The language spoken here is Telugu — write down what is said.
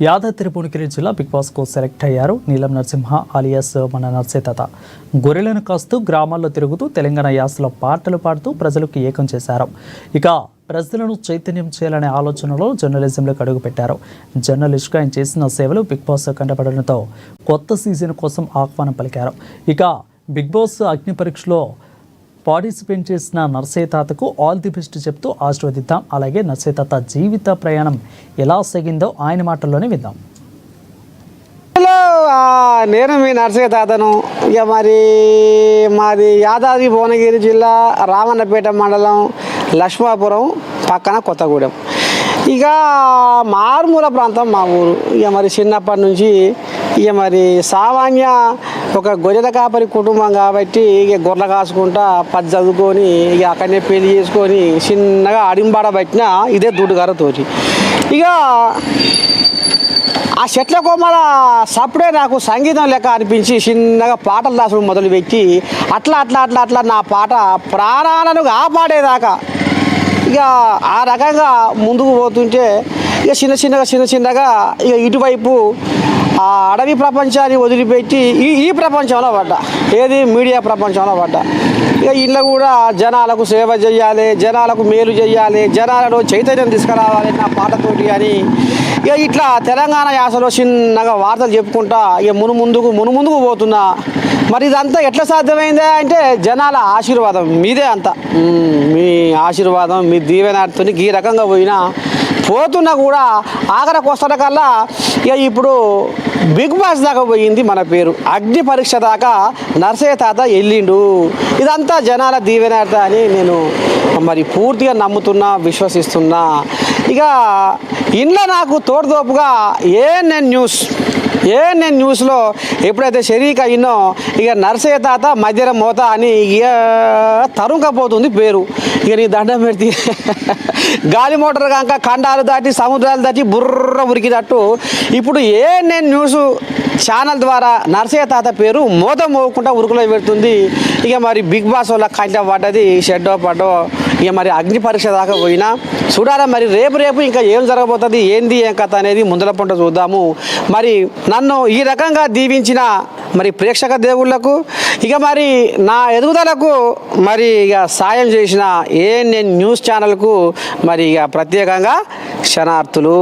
యాదాద్రి భువనగిరి జిల్లా బిగ్ బాస్కు సెలెక్ట్ అయ్యారు నీలం నరసింహ అలియాస్ మన నర్సేతాత. గొర్రెలను కాస్తూ గ్రామాల్లో తిరుగుతూ తెలంగాణ యాసలో పాటలు పాడుతూ ప్రజలకు ఏకం చేశారు. ఇక ప్రజలను చైతన్యం చేయాలనే ఆలోచనలో జర్నలిజంలోకి అడుగుపెట్టారు. జర్నలిస్ట్గా ఆయన చేసిన సేవలు బిగ్ బాస్ కంటపడడంతో కొత్త సీజన్ కోసం ఆహ్వానం పలికారు. ఇక బిగ్ బాస్ అగ్ని పరీక్షలో పార్టిసిపేట్ చేసిన నర్సేతాతకు ఆల్ ది బెస్ట్ చెప్తూ ఆశీర్వదిద్దాం. అలాగే నర్సేతాత జీవిత ప్రయాణం ఎలా సాగిందో ఆయన మాటల్లోనే విందాం. నేను మీ నర్సేతాతను. ఇక మరి మాది యాదాద్రి భువనగిరి జిల్లా రామన్నపేట మండలం లక్ష్మాపురం పక్కన కొత్తగూడెం. ఇక మారుమూల ప్రాంతం మా ఊరు. ఇక మరి చిన్నప్పటి నుంచి ఇక మరి సామాన్య ఒక గొర్రెల కాపరి కుటుంబం కాబట్టి ఇక గొర్రెలు కాసుకుంటా పది చదువుకొని ఇక అక్కడనే పెళ్లి చేసుకొని చిన్నగా అడింబాడ పట్టిన ఇదే దుడ్డుగారతోటి. ఇక ఆ చెట్ల కొమ్మల సప్పుడే నాకు సంగీతం లెక్క అనిపించి చిన్నగా పాటలు రాసడం మొదలుపెట్టి అట్లా అట్లా అట్లా అట్లా నా పాట ప్రాణాలను కాపాడేదాకా ఇక ఆ రకంగా ముందుకు పోతుంటే ఇక చిన్నగా ఇక ఇటువైపు ఆ అడవి ప్రపంచాన్ని వదిలిపెట్టి ఈ ప్రపంచంలో పడ్డా. ఏది మీడియా ప్రపంచంలో పడ్డా. ఇక ఇంట్లో కూడా జనాలకు సేవ చేయాలి, జనాలకు మేలు చేయాలి, జనాలలో చైతన్యం తీసుకురావాలి నా పాటతోటి అని ఇక ఇట్లా తెలంగాణ యాసలో చిన్నగా వార్తలు చెప్పుకుంటా ఇక మునుముందుకు పోతున్నా. మరి ఇదంతా ఎట్లా సాధ్యమైందా అంటే జనాల ఆశీర్వాదం మీదే అంతా. మీ ఆశీర్వాదం మీ దీవెనతో ఈ రకంగా పోతున్నా కూడా ఆఖరికి వస్తున్న కల్లా ఇక ఇప్పుడు బిగ్ బాస్ దాకా పోయింది మన పేరు. అగ్ని పరీక్ష దాకా నర్సేతాత వెళ్ళిండు. ఇదంతా జనాల దీవెనార్థ అని నేను మరి పూర్తిగా నమ్ముతున్నా, విశ్వసిస్తున్నా. ఇక ఇంట్లో నాకు తోడుదోపుగా ఏఎన్ఎన్ న్యూస్లో ఎప్పుడైతే షరీక్ అయ్యిందో ఇక నర్సేతాత మధ్యర మోత అని ఇక తరుంకపోతుంది పేరు. ఇక నీ దండం పెడితే గాలి మోటార్ కనుక ఖండాలు దాటి సముద్రాలు దాటి బుర్ర ఉరికినట్టు ఇప్పుడు ఏఎన్ఎన్ న్యూస్ ఛానల్ ద్వారా నర్సేతాత పేరు మోకుండా ఉరుకులో పెడుతుంది. ఇక మరి బిగ్ బాస్ వల్ల కంట పడ్డది షెడ్డో పడ్డో ఇక మరి అగ్ని పరీక్ష దాకా పోయినా చూడాలా. మరి రేపు ఇంకా ఏం జరగబోతుంది, ఏంది ఏం కథ అనేది ముందల పంట చూద్దాము. మరి నన్ను ఈ రకంగా దీవించిన మరి ప్రేక్షక దేవుళ్లకు ఇక మరి నా ఎదుగుదలకు మరి ఇక సాయం చేసిన ఏఎన్ఎన్ న్యూస్ ఛానల్కు మరి ఇక ప్రత్యేకంగా క్షణార్థులు.